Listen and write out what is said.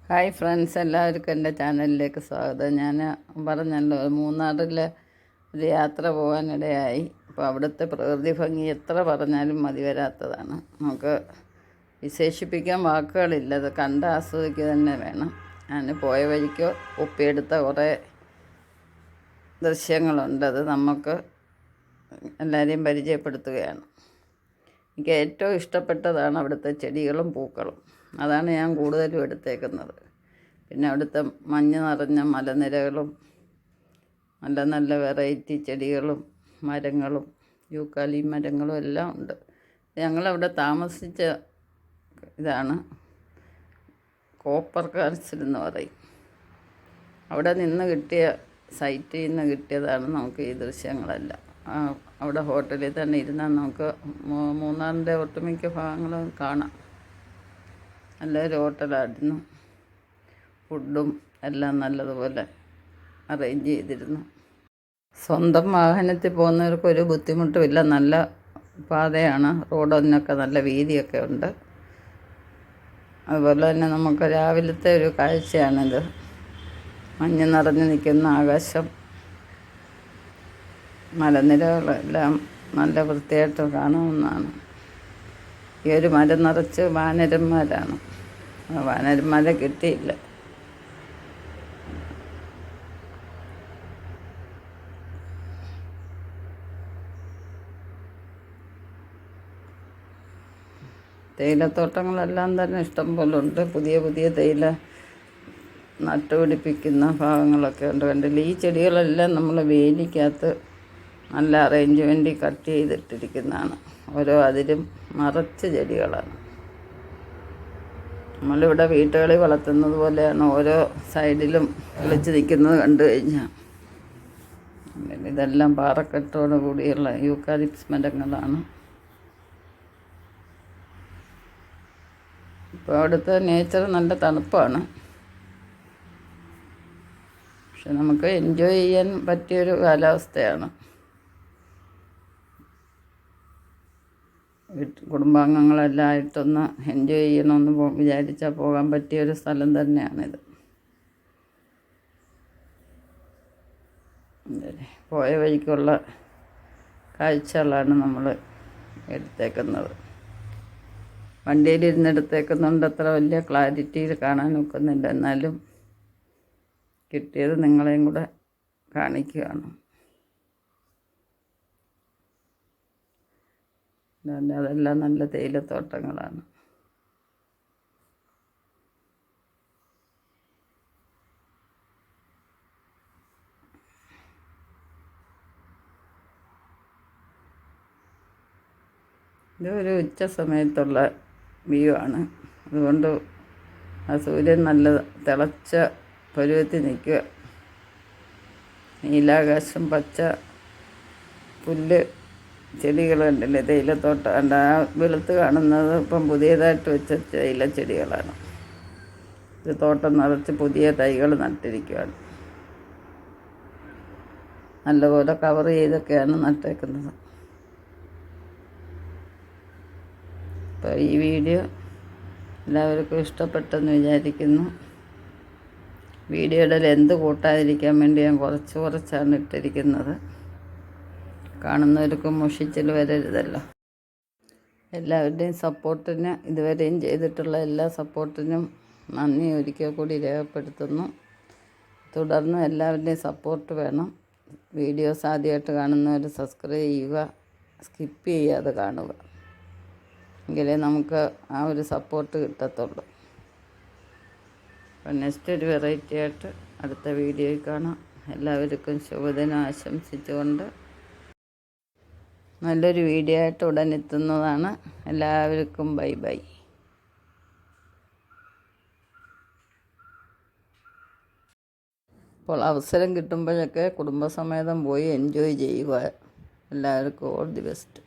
Hi friends, എല്ലാവർക്കും എൻ്റെ ചാനലിലേക്ക് സ്വാഗതം. ഞാൻ പറഞ്ഞല്ലോ, മൂന്നാറിൽ ഒരു യാത്ര പോകാനിടയായി. അപ്പോൾ അവിടുത്തെ പ്രകൃതി ഭംഗി എത്ര പറഞ്ഞാലും മതി വരാത്തതാണ്. നമുക്ക് വിശേഷിപ്പിക്കാൻ വാക്കുകളില്ല, അത് കണ്ട് ആസ്വദിക്കുക തന്നെ വേണം. ഞാൻ പോയ വഴിക്ക് ഒപ്പിയെടുത്ത കുറേ ദൃശ്യങ്ങളുണ്ട്, അത് നമുക്ക് എല്ലാവരെയും പരിചയപ്പെടുത്തുകയാണ്. എനിക്ക് ഏറ്റവും ഇഷ്ടപ്പെട്ടതാണ് അവിടുത്തെ ചെടികളും പൂക്കളും. അതാണ് ഞാൻ കൂടുതലും എടുത്തേക്കുന്നത്. പിന്നെ അവിടുത്തെ മഞ്ഞ് നിറഞ്ഞ മലനിരകളും നല്ല നല്ല വെറൈറ്റി ചെടികളും മരങ്ങളും യൂക്കാലി മരങ്ങളും എല്ലാം ഉണ്ട്. ഞങ്ങളവിടെ താമസിച്ച ഇതാണ് കോപ്പർ കാൻസിൽ എന്ന് പറയും. അവിടെ നിന്ന് കിട്ടിയ സൈറ്റിൽ നിന്ന് കിട്ടിയതാണ് നമുക്ക് ഈ ദൃശ്യങ്ങളെല്ലാം. അവിടെ ഹോട്ടലിൽ തന്നെ ഇരുന്നാൽ നമുക്ക് മൂന്നാറിൻ്റെ ഒട്ടുമിക്ക ഭാഗങ്ങളും കാണാം. നല്ലൊരു ഹോട്ടലായിരുന്നു. ഫുഡും എല്ലാം നല്ലതുപോലെ അറേഞ്ച് ചെയ്തിരുന്നു. സ്വന്തം വാഹനത്തിൽ പോകുന്നവർക്കൊരു ബുദ്ധിമുട്ടുമില്ല. നല്ല പാതയാണ്, റോഡിനൊക്കെ നല്ല വീതിയൊക്കെ ഉണ്ട്. അതുപോലെ തന്നെ നമുക്ക് രാവിലത്തെ ഒരു കാഴ്ചയാണിത്. മഞ്ഞ് നിറഞ്ഞു നിൽക്കുന്ന ആകാശം, മലനിരകളെല്ലാം നല്ല വൃത്തിയായിട്ട് കാണാവുന്നതാണ്. ഈ ഒരു മരം നിറച്ച് വാനരന്മാരാണ്. വാനരന്മാരെ കിട്ടിയില്ല. തേയിലത്തോട്ടങ്ങളെല്ലാം തന്നെ ഇഷ്ടം പോലെ ഉണ്ട്. പുതിയ പുതിയ തേയില നട്ടുപിടിപ്പിക്കുന്ന ഭാഗങ്ങളൊക്കെ ഉണ്ട്. കണ്ടില്ല, ഈ ചെടികളെല്ലാം നമ്മൾ വേലിക്കകത്ത് നല്ല അറേഞ്ച്മെൻറ്റിൽ കട്ട് ചെയ്തിട്ടിരിക്കുന്നതാണ്. ഓരോ അതിലും നിറച്ച് ചെടികളാണ്. നമ്മളിവിടെ വീട്ടുകളിൽ വളർത്തുന്നത് പോലെയാണ് ഓരോ സൈഡിലും കിളിച്ച് നിൽക്കുന്നത് കണ്ടു കഴിഞ്ഞാൽ. ഇതെല്ലാം പാറക്കെട്ടോട് കൂടിയുള്ള യൂക്കാലിപ്സ് മരങ്ങളാണ്. ഇപ്പോൾ അവിടുത്തെ നേച്ചർ നല്ല തണുപ്പാണ്, പക്ഷെ നമുക്ക് എൻജോയ് ചെയ്യാൻ പറ്റിയൊരു കാലാവസ്ഥയാണ്. കുടുംബാംഗങ്ങളെല്ലാം ആയിട്ടൊന്ന് എൻജോയ് ചെയ്യണമെന്ന് വിചാരിച്ചാൽ പോകാൻ പറ്റിയൊരു സ്ഥലം തന്നെയാണിത്. പോയ വഴിക്കുള്ള കാഴ്ചകളാണ് നമ്മൾ എടുത്തേക്കുന്നത്. വണ്ടിയിലിരുന്ന് എടുത്തേക്കുന്നുണ്ട്, അത്ര വലിയ ക്ലാരിറ്റിയിൽ കാണാൻ ഒക്കുന്നില്ല. എന്നാലും കിട്ടിയത് നിങ്ങളെയും കൂടെ കാണിക്കുകയാണ്. അതെല്ലാം നല്ല തേയിലത്തോട്ടങ്ങളാണ്. ഇതൊരു ഉച്ച സമയത്തുള്ള വ്യൂ ആണ്. അതുകൊണ്ട് ആ സൂര്യൻ നല്ല തിളച്ച പരുവത്തിൽ നിൽക്കുക. നീലാകാശം, പച്ച പുല്ല്, ചെടികൾ കണ്ടില്ലേ, തേയിലത്തോട്ടം ഉണ്ട്. ആ വെളുത്ത് കാണുന്നത് ഇപ്പം പുതിയതായിട്ട് വെച്ച തേയിലച്ചെടികളാണ്. ഇത് തോട്ടം നിറച്ച് പുതിയ തൈകൾ നട്ടിരിക്കുകയാണ്. നല്ലപോലെ കവർ ചെയ്തൊക്കെയാണ് നട്ടേക്കുന്നത്. അപ്പോൾ ഈ വീഡിയോ എല്ലാവർക്കും ഇഷ്ടപ്പെട്ടെന്ന് വിചാരിക്കുന്നു. വീഡിയോയുടെ ലെന്ത് കൂട്ടാതിരിക്കാൻ വേണ്ടി ഞാൻ കുറച്ചാണ് ഇട്ടിരിക്കുന്നത്. കാണുന്നവർക്കും മുഷിച്ചിൽ വരരുതല്ലോ. എല്ലാവരുടെയും സപ്പോർട്ടിന്, ഇതുവരെയും ചെയ്തിട്ടുള്ള എല്ലാ സപ്പോർട്ടിനും നന്ദി ഒരിക്കൽ കൂടി രേഖപ്പെടുത്തുന്നു. തുടർന്ന് എല്ലാവരുടെയും സപ്പോർട്ട് വേണം. വീഡിയോസ് ആദ്യമായിട്ട് കാണുന്നവർ സബ്സ്ക്രൈബ് ചെയ്യുക, സ്കിപ്പ് ചെയ്യാതെ കാണുക. എങ്കിലേ നമുക്ക് ആ ഒരു സപ്പോർട്ട് കിട്ടത്തുള്ളൂ. അപ്പം നെക്സ്റ്റ് ഒരു വെറൈറ്റി ആയിട്ട് അടുത്ത വീഡിയോയിൽ കാണാം. എല്ലാവർക്കും ശുഭദിനം ആശംസിച്ചുകൊണ്ട് നല്ലൊരു വീഡിയോ ആയിട്ട് ഉടൻ എത്തുന്നതാണ്. എല്ലാവർക്കും ബൈ ബൈ. അപ്പോൾ അവസരം കിട്ടുമ്പോഴൊക്കെ കുടുംബസമേതം പോയി എൻജോയ് ചെയ്യുക. എല്ലാവർക്കും ഓൾ ദി ബെസ്റ്റ്.